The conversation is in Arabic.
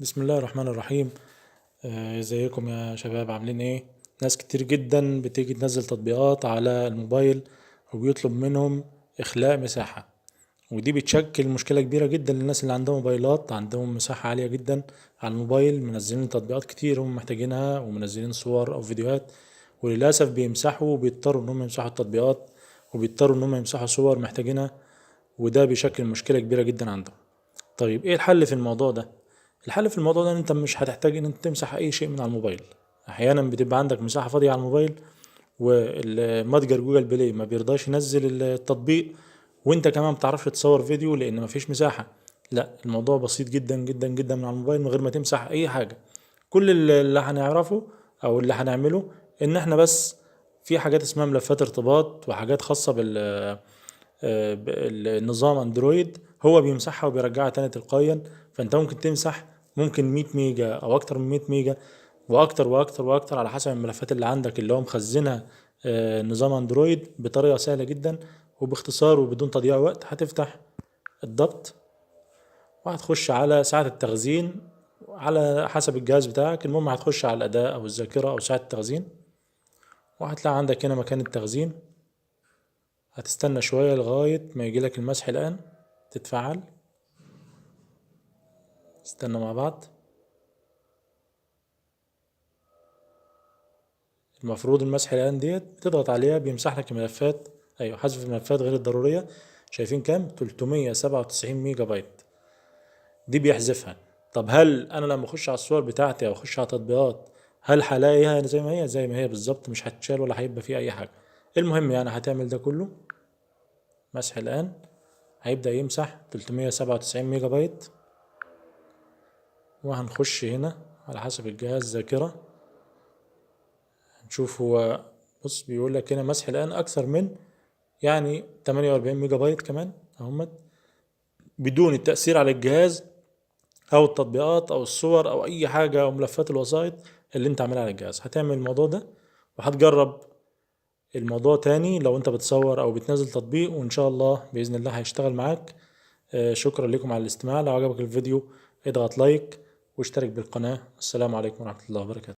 بسم الله الرحمن الرحيم. ازيكم يا شباب، عاملين ايه؟ ناس كتير جدا بتيجي تنزل تطبيقات على الموبايل وبيطلب منهم اخلاء مساحة، ودي بتشكل مشكلة كبيرة جدا للناس اللي عندهم موبايلات عندهم مساحة عالية جدا على الموبايل، منزلين تطبيقات كتير هم محتاجينها ومنزلين صور او فيديوهات، وللأسف بيمسحوا وبيضطروا انهم يمسحوا التطبيقات وبيضطروا انهم يمسحوا صور محتاجينها، وده بيشكل مشكلة كبيرة جدا عندهم. طيب ايه الحل في الموضوع ده؟ الحل في الموضوع ده ان انت مش هتحتاج ان انت تمسح اي شيء من على الموبايل. احيانا بتبقى عندك مساحة فاضية على الموبايل والمتجر جوجل بلاي ما بيرضاش ينزل التطبيق، وانت كمان ما بتعرفش تصور فيديو لان ما فيش مساحة. لا، الموضوع بسيط جدا جدا جدا من على الموبايل من غير ما تمسح اي حاجة. كل اللي هنعرفه او اللي هنعمله ان احنا بس في حاجات اسمها ملفات ارتباط وحاجات خاصة بالنظام اندرويد، هو بيمسحها وبيرجعها تاني تلقائيا. فانت ممكن تمسح ممكن 100 ميجا او اكتر من 100 ميجا واكتر واكتر واكتر على حسب الملفات اللي عندك اللي هو مخزنها نظام اندرويد بطريقة سهلة جدا وباختصار وبدون تضييع وقت. هتفتح الضبط وهتخش على ساعة التخزين على حسب الجهاز بتاعك، المهم هتخش على الأداة أو الذاكرة أو ساعة التخزين، وهتلاقي عندك هنا مكان التخزين. هتستنى شوية لغاية ما يجيلك المسح الآن تتفعل. استنى مع بعض. المفروض المسح الآن ديت بتضغط عليها بيمسح لك الملفات، أيوة، حذف الملفات غير الضرورية. شايفين كام؟ 397 ميجا بايت دي بيحذفها. طب هل أنا لما أخش على الصور بتاعتي أو أخش على تطبيقات هل هلاقيها زي ما هي؟ زي ما هي بالظبط، مش هتشال ولا هيبقى فيها أي حاجة. المهم يعني هتعمل ده كله مسح الآن، هيبدأ يمسح 397 ميجا بايت. وهنخش هنا على حسب الجهاز ذاكرة نشوف. هو بص بيقول لك هنا مسح الآن أكثر من 48 ميجا بايت كمان اهمت، بدون التأثير على الجهاز أو التطبيقات أو الصور أو أي حاجة أو ملفات الوسائط اللي أنت عاملها على الجهاز. هتعمل الموضوع ده وهتجرب الموضوع تاني لو أنت بتصور أو بتنزل تطبيق، وإن شاء الله بإذن الله هيشتغل معاك. شكرا لكم على الاستماع. لو عجبك الفيديو اضغط لايك واشترك بالقناة. السلام عليكم ورحمة الله وبركاته.